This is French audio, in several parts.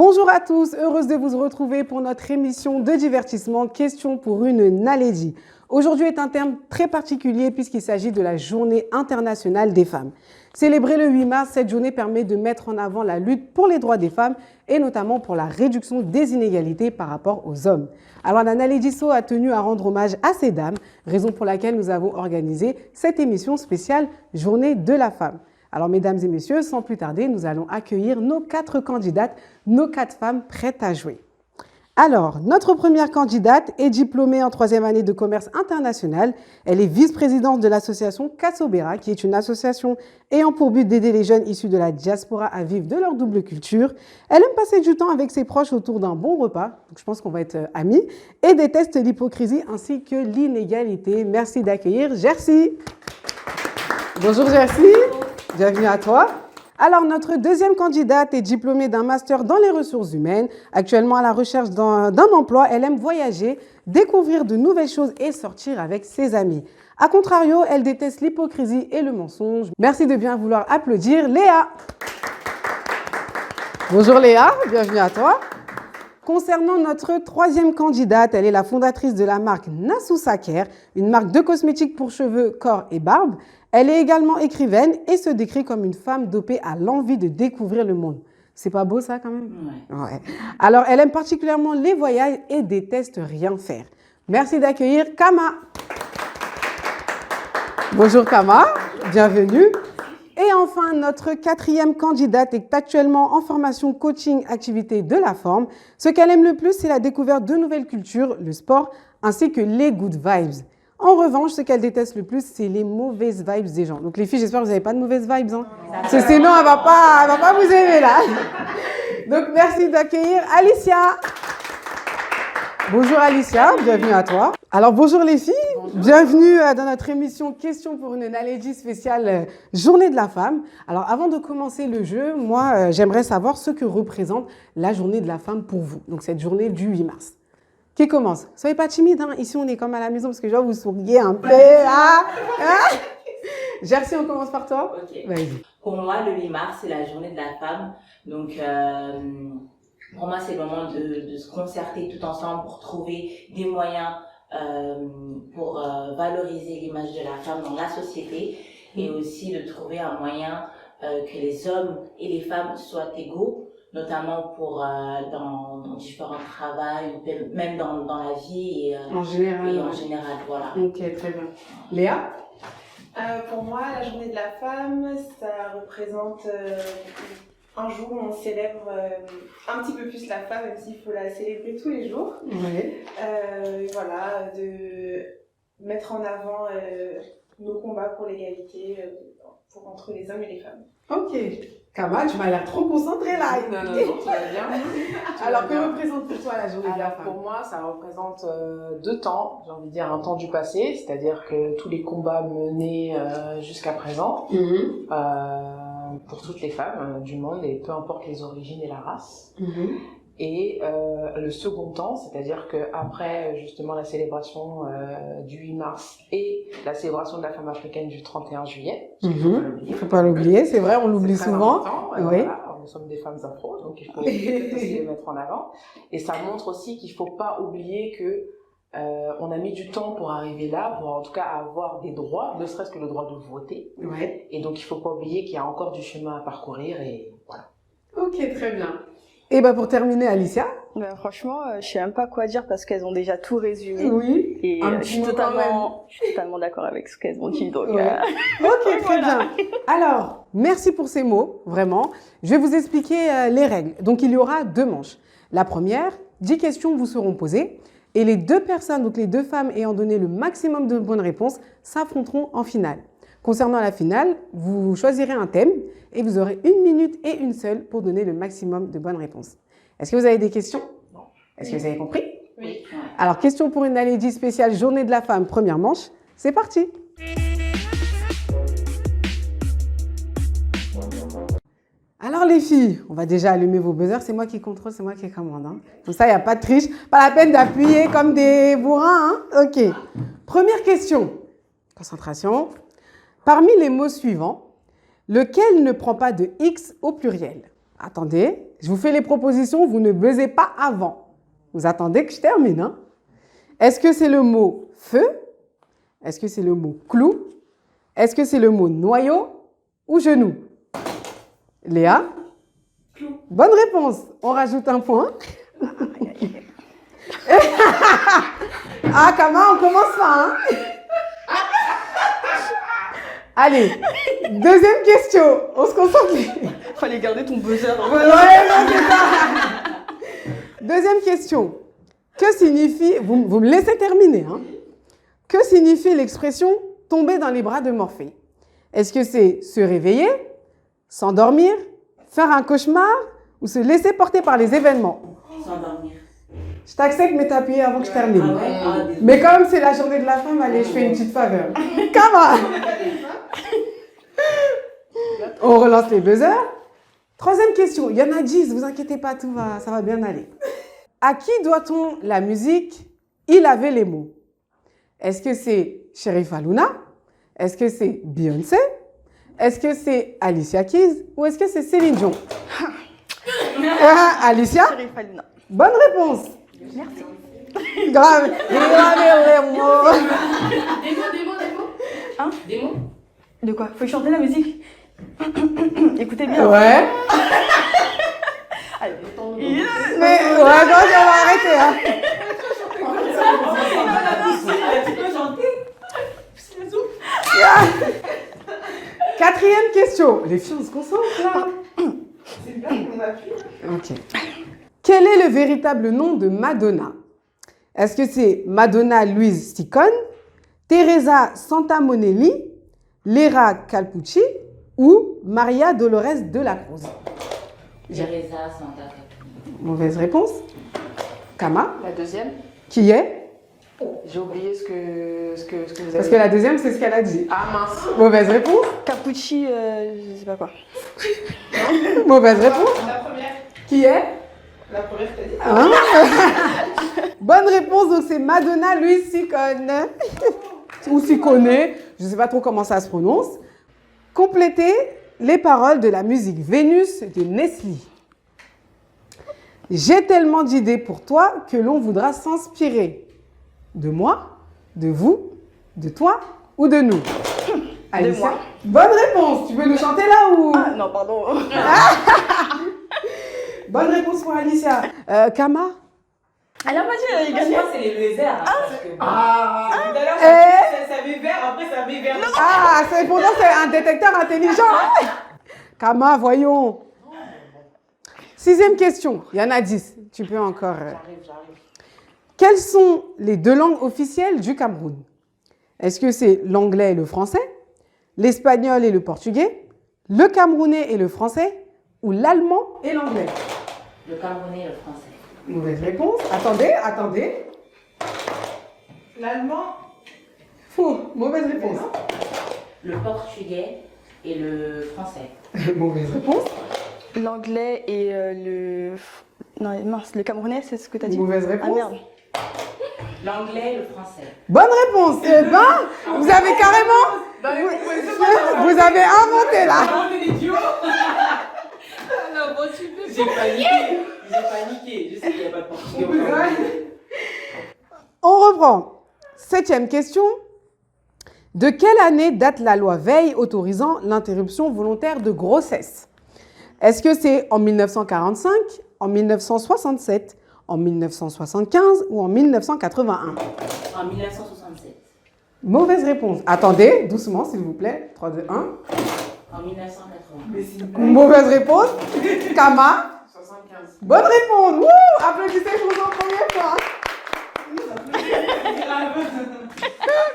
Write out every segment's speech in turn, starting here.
Bonjour à tous, heureuse de vous retrouver pour notre émission de divertissement Question pour une Nalédie. Aujourd'hui est un terme très particulier puisqu'il s'agit de la Journée internationale des femmes. Célébrée le 8 mars, cette journée permet de mettre en avant la lutte pour les droits des femmes et notamment pour la réduction des inégalités par rapport aux hommes. Alors la Nalédie So a tenu à rendre hommage à ces dames, raison pour laquelle nous avons organisé cette émission spéciale Journée de la femme. Alors, mesdames et messieurs, sans plus tarder, nous allons accueillir nos 4 candidates, nos 4 femmes prêtes à jouer. Alors, notre première candidate est diplômée en 3e année de commerce international. Elle est vice-présidente de l'association Casobera, qui est une association ayant pour but d'aider les jeunes issus de la diaspora à vivre de leur double culture. Elle aime passer du temps avec ses proches autour d'un bon repas, donc je pense qu'on va être amis, et déteste l'hypocrisie ainsi que l'inégalité. Merci d'accueillir Gercy. Bonjour Gercy. Bienvenue à toi. Alors, notre deuxième candidate est diplômée d'un master dans les ressources humaines. Actuellement à la recherche d'un emploi, elle aime voyager, découvrir de nouvelles choses et sortir avec ses amis. A contrario, elle déteste l'hypocrisie et le mensonge. Merci de bien vouloir applaudir Léa. Bonjour Léa, bienvenue à toi. Concernant notre troisième candidate, elle est la fondatrice de la marque Nasusa Care, une marque de cosmétiques pour cheveux, corps et barbe. Elle est également écrivaine et se décrit comme une femme dopée à l'envie de découvrir le monde. C'est pas beau ça quand même? Ouais. Alors, elle aime particulièrement les voyages et déteste rien faire. Merci d'accueillir Kama. Bonjour Kama, bienvenue. Et enfin, notre quatrième candidate est actuellement en formation coaching activité de la forme. Ce qu'elle aime le plus, c'est la découverte de nouvelles cultures, le sport, ainsi que les good vibes. En revanche, ce qu'elle déteste le plus, c'est les mauvaises vibes des gens. Donc les filles, j'espère que vous n'avez pas de mauvaises vibes. Hein, parce que sinon, elle ne va pas vous aimer là. Donc merci d'accueillir Alicia. Bonjour Alicia, bienvenue à toi. Alors bonjour les filles, bonjour. Bienvenue dans notre émission Question pour une Nalédie spéciale Journée de la femme. Alors avant de commencer le jeu, moi j'aimerais savoir ce que représente la Journée de la femme pour vous. Donc cette journée du 8 mars. Qui commence? Soyez pas timide, hein. Ici on est comme à la maison parce que genre vous souriez un peu. Hein? Gercy, on commence par toi. Ok. Vas-y. Pour moi, le 8 mars, c'est la journée de la femme. Donc, pour moi, c'est le moment de se concerter tout ensemble pour trouver des moyens pour valoriser l'image de la femme dans la société et aussi de trouver un moyen que les hommes et les femmes soient égaux, notamment pour dans différents travails, même dans la vie et En général. Voilà. Ok, très bien. Léa? Pour moi, la journée de la femme, ça représente un jour où on célèbre un petit peu plus la femme, même s'il faut la célébrer tous les jours. Oui. Voilà, de mettre en avant nos combats pour l'égalité entre les hommes et les femmes. Ok. Kama, tu m'as l'air trop concentrée là. Non, ça va bien. Alors, que représente pour toi la journée de la Alors, femme? pour moi, ça représente 2 temps. J'ai envie de dire un temps du passé, c'est-à-dire que tous les combats menés jusqu'à présent, pour toutes les femmes du monde, et peu importe les origines et la race. Et le second temps, c'est-à-dire qu'après justement la célébration du 8 mars et la célébration de la femme africaine du 31 juillet, il Il ne faut pas l'oublier, c'est vrai, on l'oublie souvent. Oui. Oui. Voilà, nous sommes des femmes afro, donc il faut aussi les mettre en avant. Et ça montre aussi qu'il ne faut pas oublier que on a mis du temps pour arriver là, pour en tout cas avoir des droits, ne serait-ce que le droit de voter. Ouais. Et donc il ne faut pas oublier qu'il y a encore du chemin à parcourir et voilà. Ok, très bien. Et pour terminer, Alicia? Franchement, je sais même pas quoi dire parce qu'elles ont déjà tout résumé. Oui. Et je suis totalement d'accord avec ce qu'elles ont dit. Donc, ouais. Ok, très bien. Alors, merci pour ces mots, vraiment. Je vais vous expliquer les règles. Donc, il y aura 2 manches. La première, 10 questions vous seront posées. Et les 2 personnes, donc les 2 femmes ayant donné le maximum de bonnes réponses, s'affronteront en finale. Concernant la finale, vous choisirez un thème et vous aurez 1 minute et une seule pour donner le maximum de bonnes réponses. Est-ce que vous avez des questions? Non. Est-ce que vous avez compris? Oui. Alors, question pour une Nalédie spéciale Journée de la femme, première manche. C'est parti! Alors les filles, on va déjà allumer vos buzzers. C'est moi qui contrôle, c'est moi qui commande. Hein. Comme ça, il n'y a pas de triche. Pas la peine d'appuyer comme des bourrins. Hein. Ok. Première question. Concentration. Parmi les mots suivants, lequel ne prend pas de X au pluriel? Attendez, je vous fais les propositions, vous ne buzzez pas avant. Vous attendez que je termine. Hein? Est-ce que c'est le mot feu? Est-ce que c'est le mot clou? Est-ce que c'est le mot noyau ou genou? Léa? Clou. Bonne réponse. On rajoute un point. Ah, Kama, on commence pas. Hein? Allez, deuxième question. On se concentre. Fallait garder ton buzzer. Ouais, non, c'est ça. Deuxième question. Que signifie, vous me laissez terminer, hein? Que signifie l'expression tomber dans les bras de Morphée? Est-ce que c'est se réveiller, s'endormir, faire un cauchemar ou se laisser porter par les événements? S'endormir. Je t'accepte, mais t'appuyer avant que je termine. Ah ouais? Ah, désolé. Mais comme c'est la journée de la femme, allez, je fais une petite faveur. Kama. On relance les buzzers. Troisième question. Il y en a 10, vous inquiétez pas, ça va bien aller. À qui doit-on la musique Il avait les mots? Est-ce que c'est Cherif Aluna? Est-ce que c'est Beyoncé? Est-ce que c'est Alicia Keys? Ou est-ce que c'est Céline Dion? Alicia? Cherif Aluna. Bonne réponse. Merci. Grave. Il avait les mots. Des mots. Hein? Des mots. De quoi? Faut chanter la musique. Écoutez bien. Ouais. Allez. Mais ouais, non, on va arrêter. Hein. Tu peux chanter? Quatrième question. Les filles, on se concentre là. C'est bien qu'on appuie. Ok. Quel est le véritable nom de Madonna? Est-ce que c'est Madonna Louise Ciccone, Teresa Santamonelli, Lera Calpucci ou Maria Dolores de la Cruz? Teresa Santa. Mauvaise réponse. Kama, La deuxième, qui est? j'ai oublié ce que vous avez Parce que la deuxième, c'est ce qu'elle a dit. Ah mince. Mauvaise réponse. Capucci, je sais pas quoi. Mauvaise réponse. La première. Qui est? La première, t'as dit. Hein? Bonne réponse, donc c'est Madonna Louise Ciccone. Ou Ciccone, je ne sais pas trop comment ça se prononce. Complétez les paroles de la musique Vénus de Nestlé. J'ai tellement d'idées pour toi que l'on voudra s'inspirer de moi, de vous, de toi ou de nous. Alicia? moi. Bonne réponse. Tu veux nous chanter là ou? Ah non, pardon. Bonne réponse pour Alicia. Kama? Alors, vas-y, il gagne. Moi, c'est les verts. Tout à l'heure, ça met vert, après ça met vert. Ah, c'est pourtant c'est un détecteur intelligent. Kama, voyons. Sixième question. Il y en a 10. Tu peux encore. J'arrive. Quelles sont les deux langues officielles du Cameroun? Est-ce que c'est l'anglais et le français, l'espagnol et le portugais, le camerounais et le français ou l'allemand et l'anglais? Le camerounais et le français. Mauvaise réponse. Attendez. L'allemand. Faux. Mauvaise réponse. Le portugais et le français. Mauvaise réponse. L'anglais et le... Non, mince, le camerounais, c'est ce que t'as dit? Mauvaise Ah réponse. merde. L'anglais et le français. Bonne réponse. Eh ben, vous avez carrément... Vous avez inventé là. On est idiots. Non, bon, tu peux. J'ai paniqué. Je sais qu'il n'y a pas de portugais au Cameroun. On reprend. Septième question. De quelle année date la loi Veil autorisant l'interruption volontaire de grossesse? Est-ce que c'est en 1945, en 1967, en 1975 ou en 1981? En 1967. Mauvaise réponse. Attendez, doucement s'il vous plaît. 3, 2, 1. En 1980. Mais c'est Mauvaise réponse. Kama. 75. Bonne réponse. Wouh! Applaudissez pour son premier point.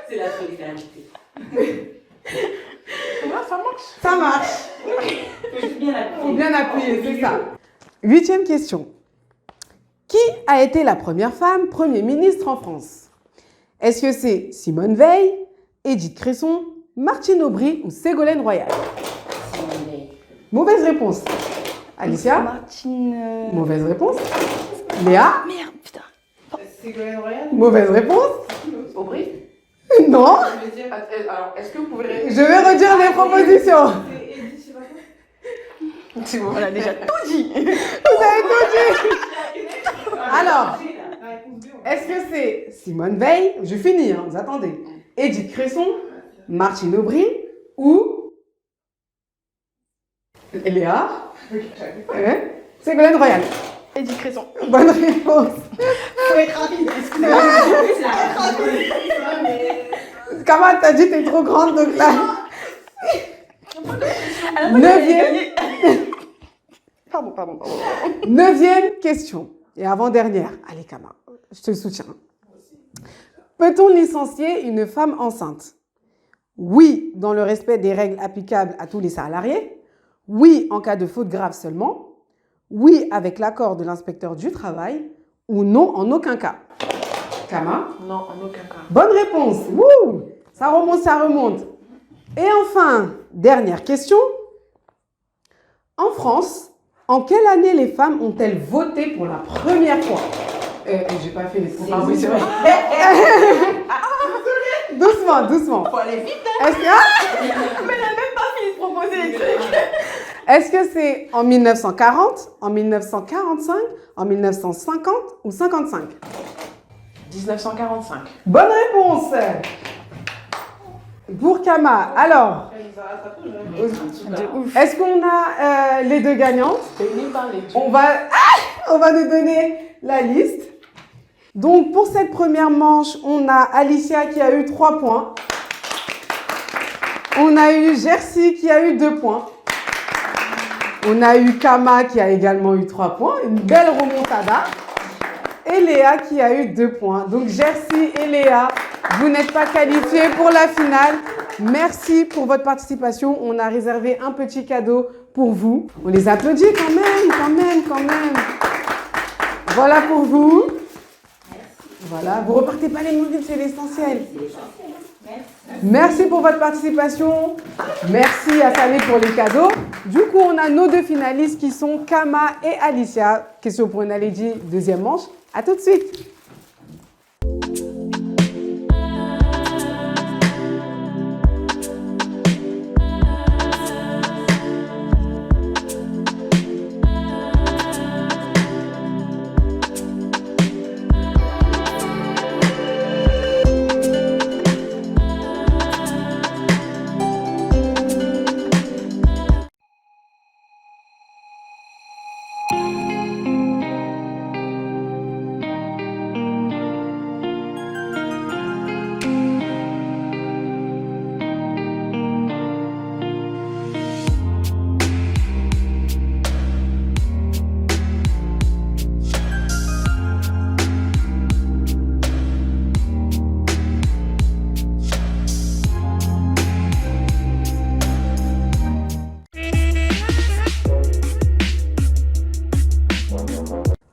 C'est la solidarité. Ça marche. Ça marche. Faut juste bien Faut appuyer. bien appuyer, c'est ça. Huitième question. Qui a été la première femme Premier ministre en France? Est-ce que c'est Simone Veil, Édith Cresson, Martine Aubry ou Ségolène Royal? Simone Veil. Mauvaise réponse. Alicia? Martine... Mauvaise réponse. Léa? Merde, putain. Ségolène Royal. Mauvaise réponse. Aubry. Non. Je veux dire. Alors, est-ce que vous pouvez... Je vais redire les propositions. C'est Edith, je sais pas quoi. C'est bon. On a déjà tout dit. Vous avez tout dit. Alors, est-ce que c'est Simone Veil, je finis, hein, vous attendez, Edith Cresson, Martine Aubry ou Léa Ségolène Royal? Edith Cresson. Bonne réponse. Faut être rapide. Comment t'as dit t'es trop grande, donc là. Pardon. 9e question. Et avant-dernière. Allez, Kama, je te soutiens. Peut-on licencier une femme enceinte? Oui, dans le respect des règles applicables à tous les salariés. Oui, en cas de faute grave seulement. Oui, avec l'accord de l'inspecteur du travail. Ou non, en aucun cas. Kama? Non, en aucun cas. Bonne réponse. Wouh! Ça remonte, ça remonte. Et enfin, dernière question. En France, en quelle année les femmes ont-elles voté pour la première fois? J'ai pas fait les propositions. Doucement. Faut aller vite. Est-ce que... Mais elle a même pas fini de proposer les trucs. Est-ce que c'est en 1940, en 1945, en 1950 ou 55? 1945. Bonne réponse. Pour Kama. Alors, De ouf. est-ce qu'on a les deux gagnantes? Béni par les dieux. On va nous donner la liste. Donc, pour cette première manche, on a Alicia qui a eu 3 points. On a eu Jersey qui a eu 2 points. On a eu Kama qui a également eu 3 points. Une belle remontada. Et Léa qui a eu 2 points. Donc, Jersey et Léa, vous n'êtes pas qualifiés pour la finale. Merci pour votre participation. On a réservé un petit cadeau pour vous. On les applaudit quand même. Voilà pour vous. Voilà, vous repartez pas les mobiles, c'est l'essentiel. Merci pour votre participation. Merci à Salé pour les cadeaux. Du coup, on a nos 2 finalistes qui sont Kama et Alicia. Question pour une Alédi, deuxième manche. À tout de suite.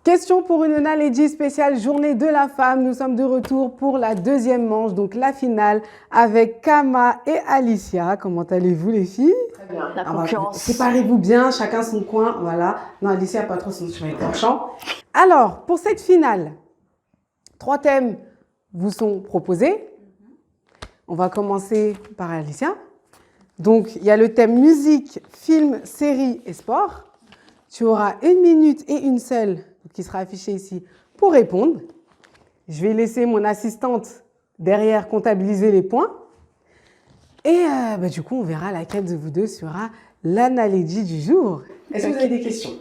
Question pour une Nalédi spéciale Journée de la femme. Nous sommes de retour pour la deuxième manche, donc la finale, avec Kama et Alicia. Comment allez-vous les filles? Très bien. La concurrence. Séparez-vous bien, chacun son coin, voilà. Non, Alicia, pas trop son chemin penchant. Alors, pour cette finale, 3 thèmes vous sont proposés. On va commencer par Alicia. Donc, il y a le thème musique, film, série et sport. Tu auras 1 minute et une seule qui sera affichée ici pour répondre. Je vais laisser mon assistante derrière comptabiliser les points. Et du coup, on verra laquelle de vous deux sera l'analyse du jour. Est-ce que vous avez des questions?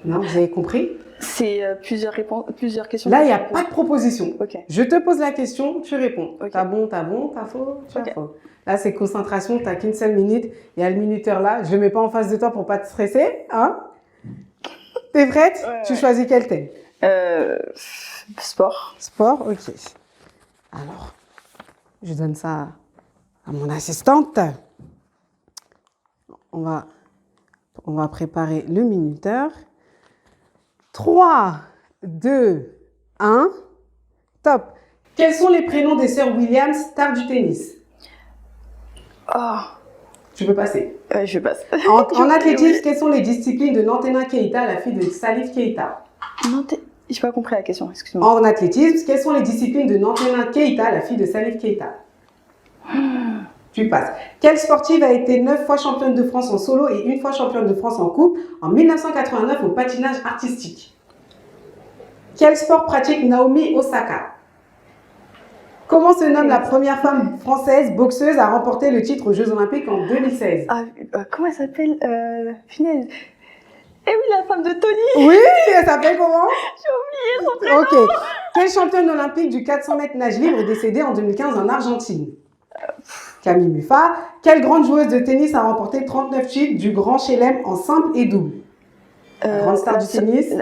Non, vous avez compris? C'est plusieurs questions. Là, il n'y a pas de proposition. Ok. Je te pose la question, tu réponds. Ok. T'as bon, t'as faux, tu as Ok. faux. Là, c'est concentration, t'as qu'une seule minute. Il y a le minuteur là. Je ne le mets pas en face de toi pour pas te stresser. Hein? T'es prête? Ouais, Tu ouais. choisis quel thème? Sport. Sport, ok. Alors, je donne ça à mon assistante. On va préparer le minuteur. 3, 2, 1, top. Quels sont les prénoms des sœurs Williams, stars du tennis? Oh, Tu peux passer. je passe. En athlétisme, quelles sont les disciplines de Nantena Keita, la fille de Salif Keita? Non, j'ai pas compris la question, excuse-moi. En athlétisme, quelles sont les disciplines de Nantena Keita, la fille de Salif Keita? Tu passes. Quelle sportive a été 9 fois championne de France en solo et 1 fois championne de France en couple en 1989 au patinage artistique? Quel sport pratique Naomi Osaka? Comment se nomme la première femme française boxeuse à remporter le titre aux Jeux Olympiques en 2016? Ah, comment elle s'appelle Finesse. Eh oui, la femme de Tony. Oui, elle s'appelle comment? J'ai oublié son prénom. Ok. Quelle championne olympique du 400 mètres nage libre est décédée en 2015 en Argentine? Camille Muffat. Quelle grande joueuse de tennis a remporté 39 titres du Grand Chelem en simple et double? La grande star du tennis.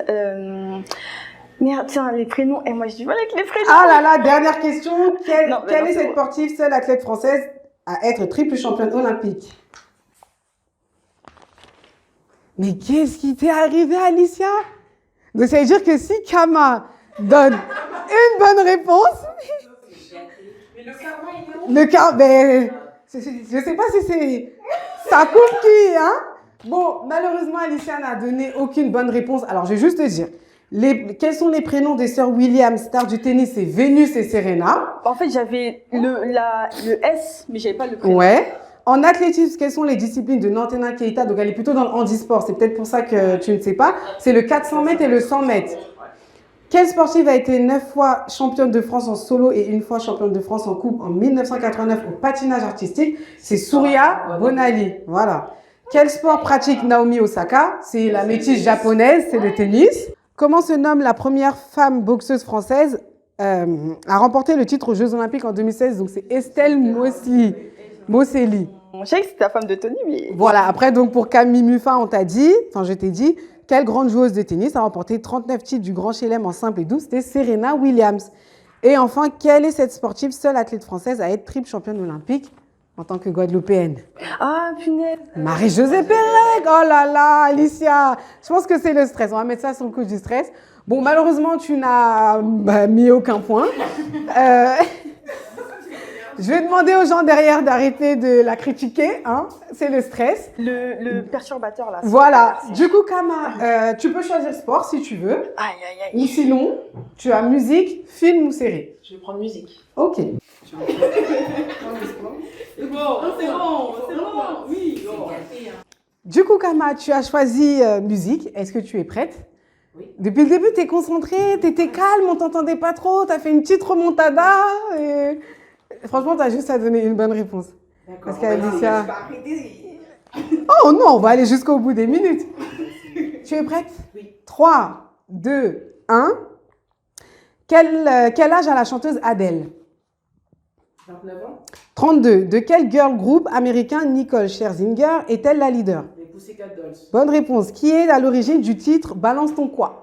Merde, tiens, les prénoms. Et moi, je dis mal avec les prénoms. Ah là là, dernière question. Quelle Non, est c'est cette bon. sportive, seule athlète française à être triple championne olympique? Mais qu'est-ce qui t'est arrivé, Alicia? Donc ça veut dire que si Kama donne une bonne réponse, Mais le karma, il est où? le cas, ben, je sais pas si c'est ça coupe qui, hein? Bon, malheureusement, Alicia n'a donné aucune bonne réponse. Alors, je vais juste te dire, quels sont les prénoms des sœurs Williams, stars du tennis? C'est Vénus et Serena. En fait, j'avais le S, mais j'avais pas le prénom. Ouais. En athlétisme, quelles sont les disciplines de Nantena Keita? Donc, elle est plutôt dans le handisport. C'est peut-être pour ça que tu ne sais pas. C'est le 400 mètres et le 100 mètres. Quelle sportive a été 9 fois championne de France en solo et 1 fois championne de France en couple en 1989 au patinage artistique? C'est Surya Bonali. Voilà. Quel sport pratique Naomi Osaka? C'est la métisse japonaise, c'est le tennis. Comment se nomme la première femme boxeuse française à remporter le titre aux Jeux Olympiques en 2016? Donc, c'est Estelle Moselli. Je sais que c'était la femme de Tony, mais... Voilà, après, donc pour Camille Muffat, je t'ai dit, quelle grande joueuse de tennis a remporté 39 titres du Grand Chelem en simple et double? C'était Serena Williams. Et enfin, quelle est cette sportive, seule athlète française à être triple championne olympique en tant que Guadeloupéenne? Ah, punaise. Marie-Josée Pérec. Oh là là, Alicia. Je pense que c'est le stress. On va mettre ça sur le coup du stress. Bon, malheureusement, tu n'as mis aucun point. Je vais demander aux gens derrière d'arrêter de la critiquer, hein. C'est le stress. Le perturbateur, là. Voilà. Du coup, Kama, tu peux choisir sport si tu veux. Aïe, aïe, aïe. Ou sinon, tu as musique, film ou série. Je vais prendre musique. Ok. C'est bon, oui. Du coup, Kama, tu as choisi musique. Est-ce que tu es prête? Oui. Depuis le début, tu es concentrée, tu étais calme, on t'entendait pas trop, tu as fait une petite remontada. Et... Franchement, tu as juste à donner une bonne réponse. D'accord. Parce qu'Alicia... Je vais arrêter. Oh non, on va aller jusqu'au bout des minutes. Tu es prête? Oui. 3, 2, 1. Quel âge a la chanteuse Adele? 29 ans. 32. De quel girl group américain Nicole Scherzinger est-elle la leader? Les Pussycat Dolls. Bonne réponse. Qui est à l'origine du titre Balance ton quoi?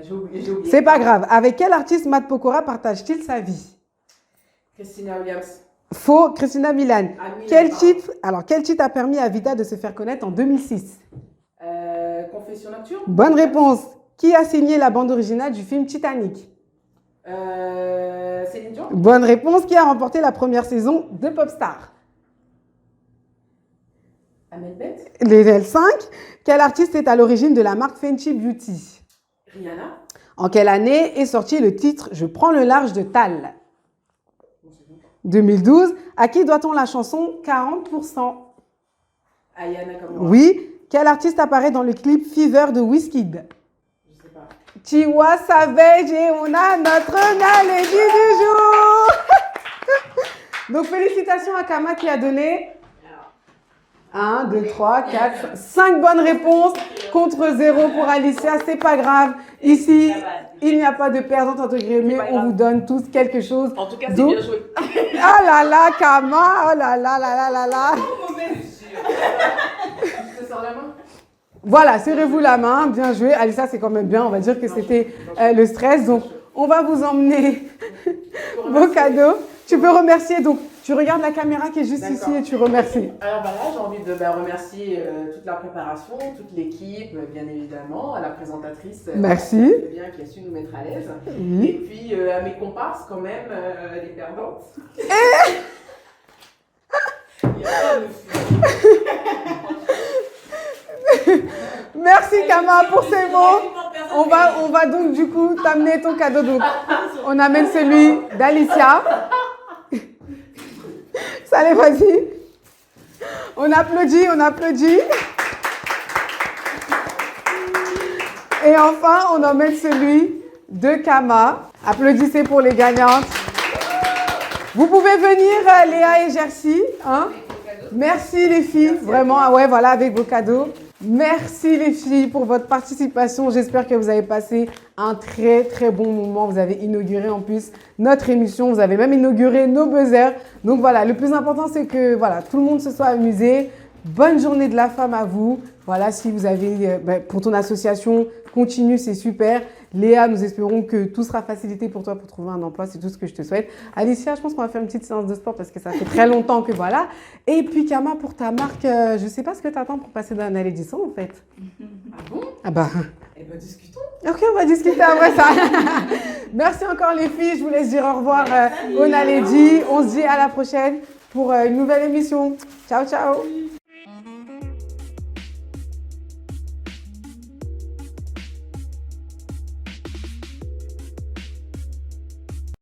J'ai oublié. C'est pas grave. Avec quel artiste Matt Pokora partage-t-il sa vie? Christina Williams. Faux, Christina Milian. Annie Quel Lamar. titre a permis à Vida de se faire connaître en 2006? Confession nocturne. Bonne réponse. Qui a signé la bande originale du film Titanic? Céline Dion. Bonne réponse. Qui a remporté la première saison de Popstar? Amel Bent. Les L5. Quel artiste est à l'origine de la marque Fenty Beauty? Rihanna. En quelle année est sorti le titre Je prends le large de Tal? 2012. À qui doit-on la chanson 40%? Ayana Kamura. Oui. Quel artiste apparaît dans le clip Fever de Wizkid? Je sais pas. Tiwa Savage et on a notre Naledi du jour. Donc félicitations à Kama qui a donné 1, 2, 3, 4, 5 bonnes réponses contre 0 pour Alicia. C'est pas grave. Ici, il n'y a pas de perdante entre guillemets. On vous donne tous quelque chose. En tout cas, c'est Donc- bien joué. Ah là là, Kama. Oh là là là là là là. Je te sors la main. Voilà, serrez-vous la main, bien joué. Alicia, c'est quand même bien, on va dire que c'était le stress. Donc, on va vous emmener vos cadeaux. Tu peux remercier, donc tu regardes la caméra qui est juste D'accord. ici et tu remercies. Alors bah là, j'ai envie de remercier toute la préparation, toute l'équipe, bien évidemment, à la présentatrice. Merci. Bien, qui a su nous mettre à l'aise. Oui. Et puis à mes comparses, quand même, les perdantes. Il y a pas de- Merci Kama pour ces mots. On va donc du coup t'amener ton cadeau. Donc, on amène celui d'Alicia. Allez, vas-y. On applaudit, on applaudit. Et enfin, on emmène celui de Kama. Applaudissez pour les gagnantes. Vous pouvez venir, Léa et Jersey. Hein? Merci les filles, vraiment, ah ouais, voilà, avec vos cadeaux. Merci les filles pour votre participation. J'espère que vous avez passé un très très bon moment. Vous avez inauguré en plus notre émission. Vous avez même inauguré nos buzzers. Donc voilà, le plus important c'est que voilà, tout le monde se soit amusé. Bonne journée de la femme à vous. Voilà, si vous avez, pour ton association, continue, c'est super. Léa, nous espérons que tout sera facilité pour toi pour trouver un emploi. C'est tout ce que je te souhaite. Alicia, je pense qu'on va faire une petite séance de sport parce que ça fait très longtemps que voilà. Et puis Kama, pour ta marque, je ne sais pas ce que tu attends pour passer dans un allée du son en fait. Ah bon? Ah bah. Eh ben, discutons. Ok, on va discuter après ça. Merci encore les filles. Je vous laisse dire au revoir au Naledi. On se dit à la prochaine pour une nouvelle émission. Ciao, ciao.